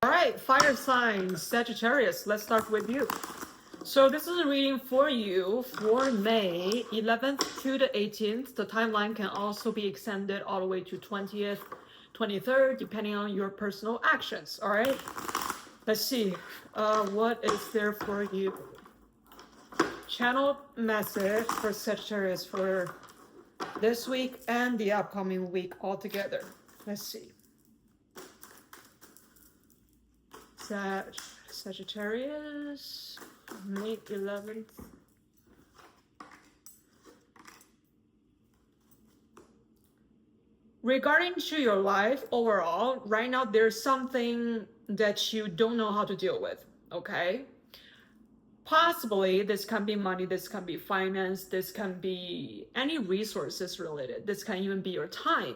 All right, fire signs, Sagittarius. Let's start with you. So this is a reading for you for May 11th to the 18th. The timeline can also be extended all the way to 20th, 23rd, depending on your personal actions. All right, let's see. What is there for you? Channel message for Sagittarius for this week and the upcoming week altogether. Let's see. Sagittarius, May 11th. Regarding to your life overall, right now there's something that you don't know how to deal with, okay? Possibly this can be money, this can be finance, this can be any resources related, this can even be your time.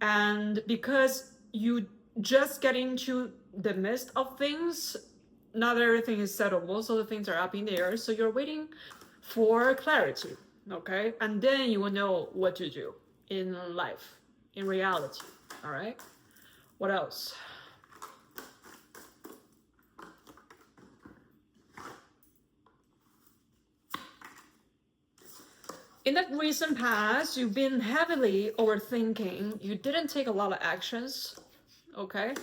And because you just get into the midst of things, not everything is settled, most of the things are up in the air, so you're waiting for clarity, okay? And then you will know what to do in life, in reality. All right, what else? In the recent past, you've been heavily overthinking. You didn't take a lot of actions, okay?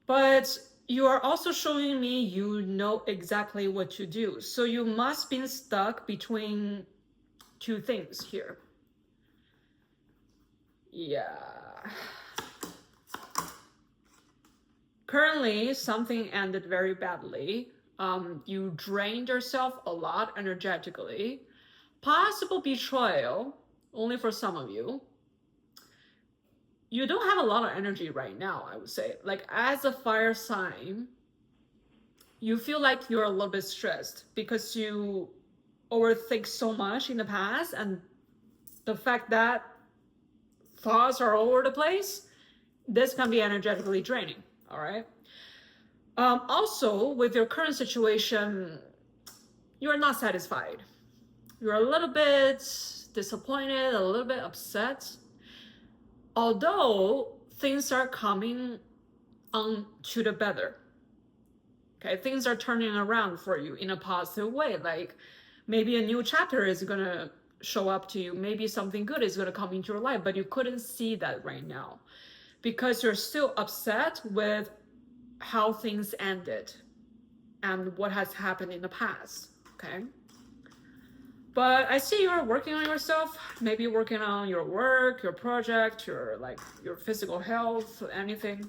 But you are also showing me you know exactly what to do. So you must be stuck between two things here. Yeah. Currently, something ended very badly. You drained yourself a lot energetically. Possible betrayal, only for some of you. You don't have a lot of energy right now, I would say. Like, as a fire sign, you feel like you're a little bit stressed because you overthink so much in the past, and the fact that thoughts are all over the place, this can be energetically draining, all right? Also, with your current situation, you're not satisfied. You're a little bit disappointed, a little bit upset. Although things are coming on to the better. Okay, things are turning around for you in a positive way. Like maybe a new chapter is gonna show up to you. Maybe something good is gonna come into your life, but you couldn't see that right now because you're still upset with how things ended and what has happened in the past, okay? But I see you're working on yourself, maybe working on your work, your project, your physical health, anything.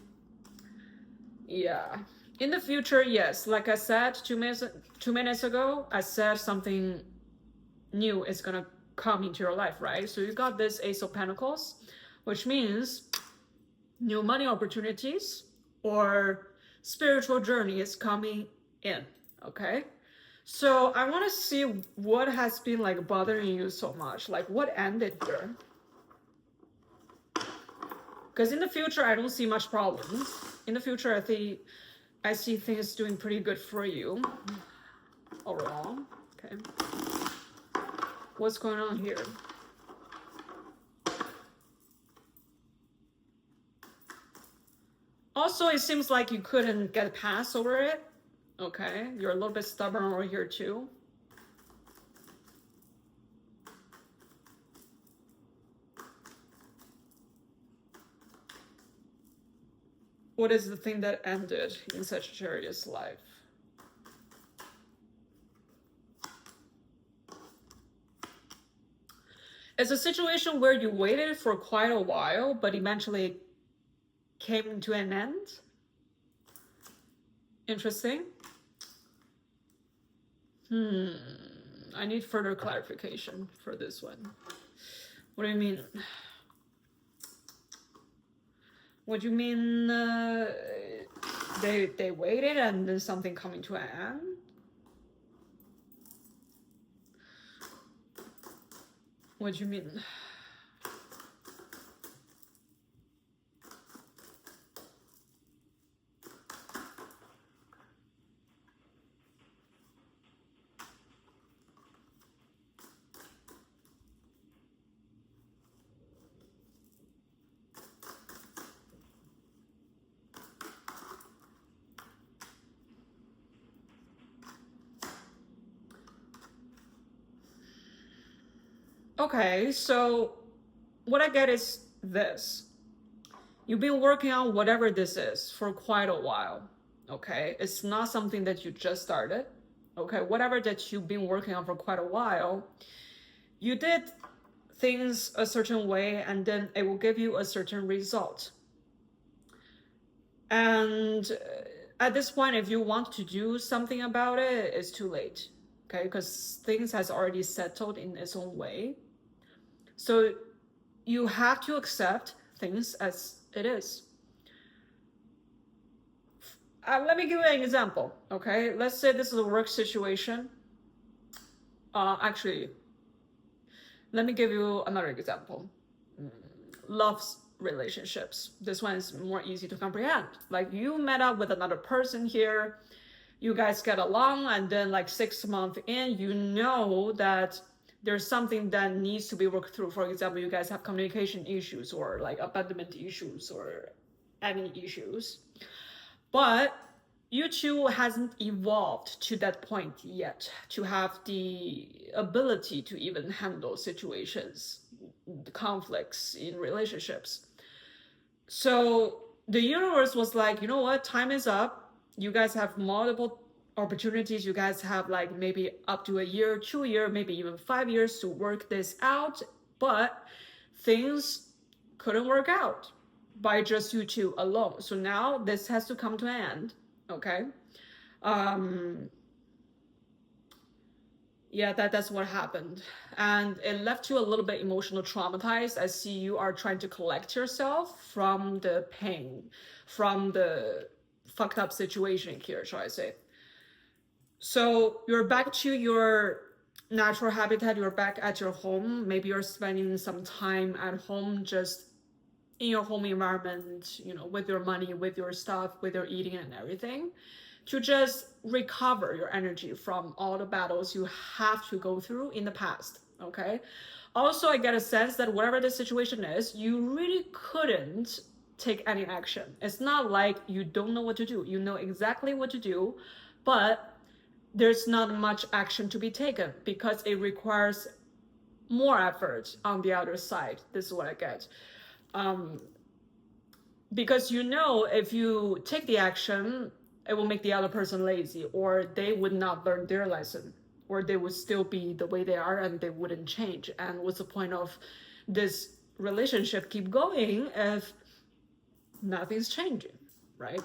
Yeah. In the future, yes, like I said 2 minutes ago, I said something new is gonna come into your life, right? So you got this Ace of Pentacles, which means new money opportunities or spiritual journey is coming in, okay? So I want to see what has been like bothering you so much, like what ended here. Because in the future, I don't see much problems. In the future, I see things doing pretty good for you overall. Okay. What's going on here? Also, it seems like you couldn't get past over it. Okay, you're a little bit stubborn over here too. What is the thing that ended in Sagittarius' life? It's a situation where you waited for quite a while, but eventually came to an end. Interesting. I need further clarification for this one. What do you mean? What do you mean they waited and then something coming to an end? What do you mean? Okay, so what I get is this. You've been working on whatever this is for quite a while, okay? It's not something that you just started, okay? Whatever that you've been working on for quite a while, you did things a certain way and then it will give you a certain result. And at this point, if you want to do something about it, it's too late, okay? Because things has already settled in its own way. So you have to accept things as it is. Let me give you an example, okay? Let's say this is a work situation. Actually, let me give you another example. Love relationships. This one is more easy to comprehend. Like you met up with another person here, you guys get along, and then like 6 months in, you know that there's something that needs to be worked through. For example, you guys have communication issues or like abandonment issues or any issues. But you two hasn't evolved to that point yet to have the ability to even handle situations, conflicts in relationships. So the universe was like, you know what, time is up. You guys have multiple opportunities. You guys have like maybe up to a year, 2 years, maybe even 5 years to work this out. But things couldn't work out by just you two alone. So now this has to come to an end, okay? Yeah, that's what happened. And it left you a little bit emotional traumatized. I see you are trying to collect yourself from the pain, from the fucked up situation here, shall I say. So you're back to your natural habitat, you're back at your home. Maybe you're spending some time at home, just in your home environment, you know, with your money, with your stuff, with your eating and everything, to just recover your energy from all the battles you have to go through in the past, okay? Also, I get a sense that whatever the situation is, you really couldn't take any action. It's not like you don't know what to do. You know exactly what to do, but there's not much action to be taken because it requires more effort on the other side. This is what I get. Because you know, if you take the action, it will make the other person lazy, or they would not learn their lesson, or they would still be the way they are and they wouldn't change. And what's the point of this relationship keep going if nothing's changing, right?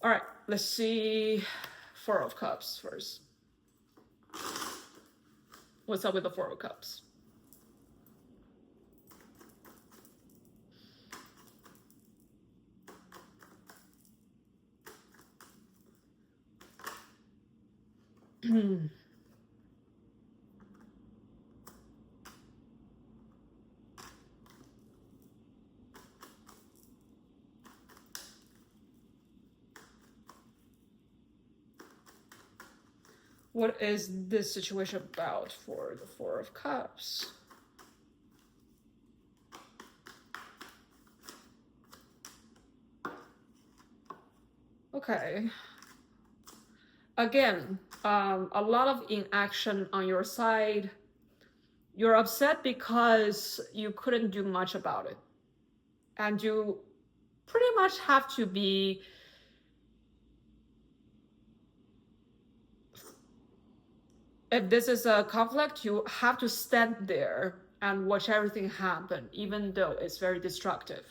All right, let's see Four of Cups first. What's up with the Four of Cups? What is this situation about for the Four of Cups? Okay. Again, a lot of inaction on your side. You're upset because you couldn't do much about it. And you pretty much have to be if this is a conflict, you have to stand there and watch everything happen, even though it's very destructive.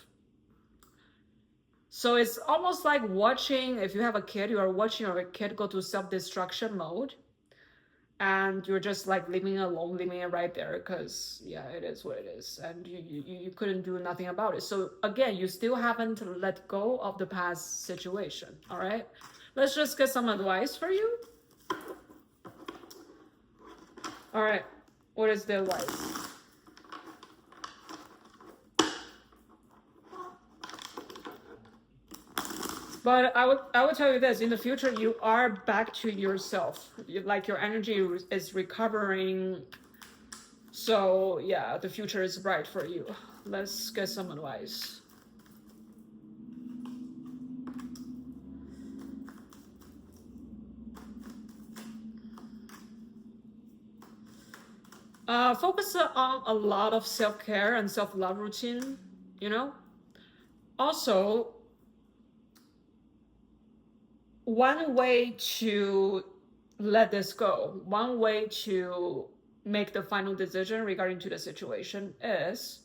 So it's almost like watching, if you have a kid, you are watching your kid go to self-destruction mode, and you're just like leaving it alone, leaving it right there, because yeah, it is what it is, and you couldn't do nothing about it. So again, you still haven't let go of the past situation. All right, let's just get some advice for you. All right, what is the advice? But I would tell you this: in the future, you are back to yourself. Like your energy is recovering. So yeah, the future is bright for you. Let's get some advice. Focus on a lot of self-care and self-love routine, you know? Also, one way to let this go, one way to make the final decision regarding to the situation is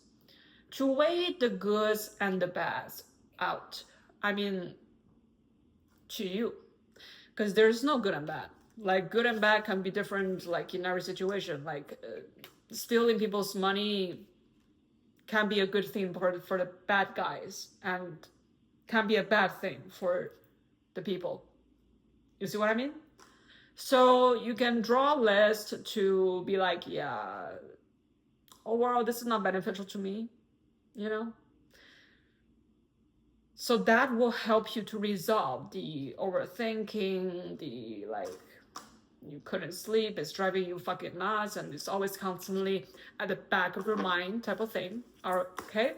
to weigh the goods and the bads out. I mean, to you, because there's no good and bad. Like good and bad can be different, like in every situation. Like stealing people's money can be a good thing for the bad guys, and can be a bad thing for the people. You see what I mean? So you can draw a list to be like, yeah, overall this is not beneficial to me, you know? So that will help you to resolve the overthinking, the like you couldn't sleep, it's driving you fucking nuts, and it's always constantly at the back of your mind type of thing. Okay?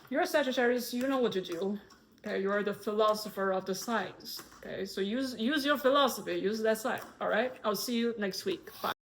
You're a Sagittarius, you know what to do. Okay, you are the philosopher of the signs. Okay, so use your philosophy, use that sign. All right, I'll see you next week. Bye.